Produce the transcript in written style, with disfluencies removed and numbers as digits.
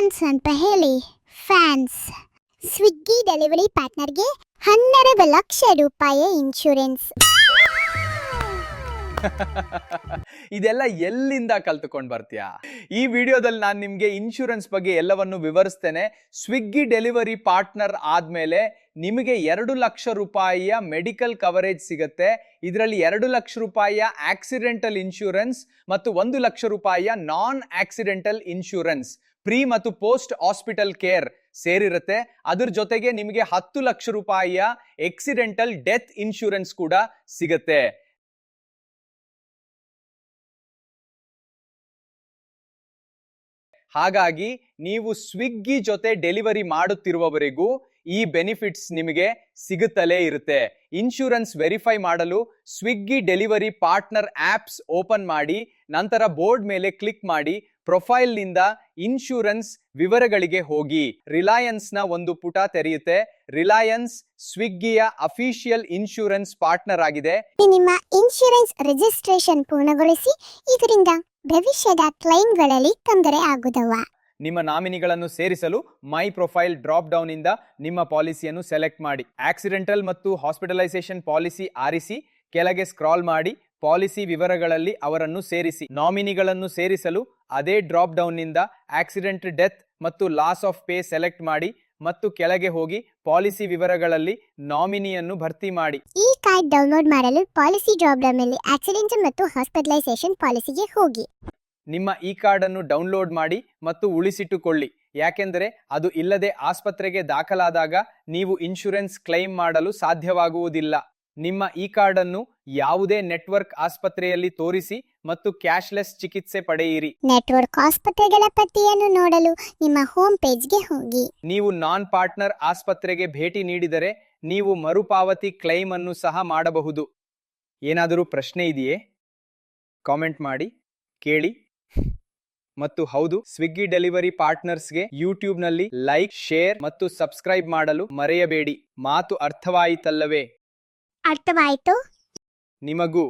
Insurance ಅಂತ ಹೇಳಿ fans Swiggy delivery ಪಾರ್ಟ್ನರ್ಗೆ 12 lakh ರೂಪಾಯಿ ಇನ್ಶೂರೆನ್ಸ್. ಇದೆಲ್ಲ ಎಲ್ಲಿಂದ ಕಲ್ತುಕೊಂಡು ಬರ್ತೀಯಾ? ಈ ವಿಡಿಯೋದಲ್ಲಿ ನಾನು ನಿಮ್ಗೆ ಇನ್ಶೂರೆನ್ಸ್ ಬಗ್ಗೆ ಎಲ್ಲವನ್ನು ವಿವರಿಸ್ತೇನೆ. ಸ್ವಿಗ್ಗಿ ಡೆಲಿವರಿ ಪಾರ್ಟ್ನರ್ ಆದ್ಮೇಲೆ ನಿಮಗೆ 2 ಲಕ್ಷ ರೂಪಾಯಿಯ ಮೆಡಿಕಲ್ ಕವರೇಜ್ ಸಿಗುತ್ತೆ. ಇದರಲ್ಲಿ 2 ಲಕ್ಷ ರೂಪಾಯಿಯ ಆಕ್ಸಿಡೆಂಟಲ್ ಇನ್ಶೂರೆನ್ಸ್ ಮತ್ತು 1 ಲಕ್ಷ ರೂಪಾಯಿಯ ನಾನ್ ಆಕ್ಸಿಡೆಂಟಲ್ ಇನ್ಶೂರೆನ್ಸ್, ಪ್ರೀ ಮತ್ತು ಪೋಸ್ಟ್ ಹಾಸ್ಪಿಟಲ್ ಕೇರ್ ಸೇರಿರುತ್ತೆ. ಅದ್ರ ಜೊತೆಗೆ ನಿಮಗೆ 10 ಲಕ್ಷ ರೂಪಾಯಿಯ ಆಕ್ಸಿಡೆಂಟಲ್ ಡೆತ್ ಇನ್ಶೂರೆನ್ಸ್ ಕೂಡ ಸಿಗುತ್ತೆ. ಹಾಗಾಗಿ ನೀವು ಸ್ವಿಗ್ಗಿ ಜೊತೆ ಡೆಲಿವರಿ ಮಾಡುತ್ತಿರುವವರೆಗೂ ಈ ಬೆನಿಫಿಟ್ಸ್ ನಿಮಗೆ ಸಿಗುತ್ತಲೇ ಇರುತ್ತೆ. ಇನ್ಶೂರೆನ್ಸ್ ವೆರಿಫೈ ಮಾಡಲು Swiggy delivery partner apps open ಮಾಡಿ, ನಂತರ ಬೋರ್ಡ್ ಮೇಲೆ ಕ್ಲಿಕ್ ಮಾಡಿ ಪ್ರೊಫೈಲ್ ನಿಂದ ಇನ್ಶೂರೆನ್ಸ್ ವಿವರಗಳಿಗೆ ಹೋಗಿ ರಿಲಯನ್ಸ್ ನ ಒಂದು ಪುಟ ತೆರೆಯುತ್ತೆ. ರಿಲಯನ್ಸ್ ಸ್ವಿಗ್ಗಿಯ ಅಫಿಷಿಯಲ್ ಇನ್ಶೂರೆನ್ಸ್ ಪಾರ್ಟ್ನರ್ ಆಗಿದೆ. ನಿಮ್ಮ ಇನ್ಶೂರೆನ್ಸ್ ರಿಜಿಸ್ಟ್ರೇಷನ್ ಪೂರ್ಣಗೊಳಿಸಿ, ಇದರಿಂದ ಭವಿಷ್ಯದ ಕ್ಲೈಮ್ಗಳಲ್ಲಿ ತೊಂದರೆ ಆಗುವುದಲ್ಲ. ನಿಮ್ಮ ನಾಮಿನಿಗಳನ್ನು ಸೇರಿಸಲು ಮೈ ಪ್ರೊಫೈಲ್ ಡ್ರಾಪ್ ಡೌನ್ ಇಂದ ನಿಮ್ಮ ಪಾಲಿಸಿಯನ್ನು ಸೆಲೆಕ್ಟ್ ಮಾಡಿ. ಆಕ್ಸಿಡೆಂಟಲ್ ಮತ್ತು ಹಾಸ್ಪಿಟಲೈಸೇಷನ್ ಪಾಲಿಸಿ ಆರಿಸಿ ಕೆಳಗೆ ಸ್ಕ್ರಾಲ್ ಮಾಡಿ ಪಾಲಿಸಿ ವಿವರಗಳಲ್ಲಿ ಅವರನ್ನು ಸೇರಿಸಿ. ನಾಮಿನಿಗಳನ್ನು ಸೇರಿಸಲು ಅದೇ ಡ್ರಾಪ್ ಡೌನ್ ನಿಂದ ಆಕ್ಸಿಡೆಂಟ್, ಡೆತ್ ಮತ್ತು ಲಾಸ್ ಆಫ್ ಪೇ ಸೆಲೆಕ್ಟ್ ಮಾಡಿ ಮತ್ತು ಕೆಳಗೆ ಹೋಗಿ ಪಾಲಿಸಿ ವಿವರಗಳಲ್ಲಿ ನಾಮಿನಿಯನ್ನು ಭರ್ತಿ ಮಾಡಿ. ಈ ಕಾರ್ಡ್ ಡೌನ್ಲೋಡ್ ಮಾಡಲು ಪಾಲಿಸಿ ಡ್ರಾಪ್ ಡೌನ್ ಮೇಲೆ ಆಕ್ಸಿಡೆಂಟಲ್ ಮತ್ತು ಹಾಸ್ಪಿಟಲೈಸೇಷನ್ ಪಾಲಿಸಿಗೆ ಹೋಗಿ. ನಿಮ್ಮ ಈ ಕಾರ್ಡ್ ಅನ್ನು ಡೌನ್ಲೋಡ್ ಮಾಡಿ ಮತ್ತು ಉಳಿಸಿಟ್ಟುಕೊಳ್ಳಿ. ಯಾಕೆಂದರೆ ಅದು ಇಲ್ಲದೆ ಆಸ್ಪತ್ರೆಗೆ ದಾಖಲಾದಾಗ ನೀವು ಇನ್ಶೂರೆನ್ಸ್ ಕ್ಲೈಮ್ ಮಾಡಲು ಸಾಧ್ಯವಾಗುವುದಿಲ್ಲ. ನಿಮ್ಮ ಈ ಕಾರ್ಡ್ ಅನ್ನು ಯಾವುದೇ ನೆಟ್ವರ್ಕ್ ಆಸ್ಪತ್ರೆಯಲ್ಲಿ ತೋರಿಸಿ ಮತ್ತು ಕ್ಯಾಶ್ಲೆಸ್ ಚಿಕಿತ್ಸೆ ಪಡೆಯಿರಿ. ನೆಟ್ವರ್ಕ್ ಆಸ್ಪತ್ರೆಗಳ ಪಟ್ಟಿಯನ್ನು ನೋಡಲು ನಿಮ್ಮ ಹೋಮ್ ಪೇಜ್ಗೆ ಹೋಗಿ. ನೀವು ನಾನ್ ಪಾರ್ಟ್ನರ್ ಆಸ್ಪತ್ರೆಗೆ ಭೇಟಿ ನೀಡಿದರೆ ನೀವು ಮರುಪಾವತಿ ಕ್ಲೈಮ್ ಅನ್ನು ಸಹ ಮಾಡಬಹುದು. ಏನಾದರೂ ಪ್ರಶ್ನೆ ಇದೆಯೇ? ಕಾಮೆಂಟ್ ಮಾಡಿ ಕೇಳಿ. ಮತ್ತು ಹೌದು, ಸ್ವಿಗ್ಗಿ ಡೆಲಿವರಿ ಪಾರ್ಟ್ನರ್ಸ್ಗೆ ಯೂಟ್ಯೂಬ್ನಲ್ಲಿ ಲೈಕ್, ಶೇರ್ ಮತ್ತು ಸಬ್ಸ್ಕ್ರೈಬ್ ಮಾಡಲು ಮರೆಯಬೇಡಿ. ಮಾತು ಅರ್ಥವಾಯಿತಲ್ಲವೇ? ಅರ್ಥವಾಯಿತು. ನಿಮಗೂ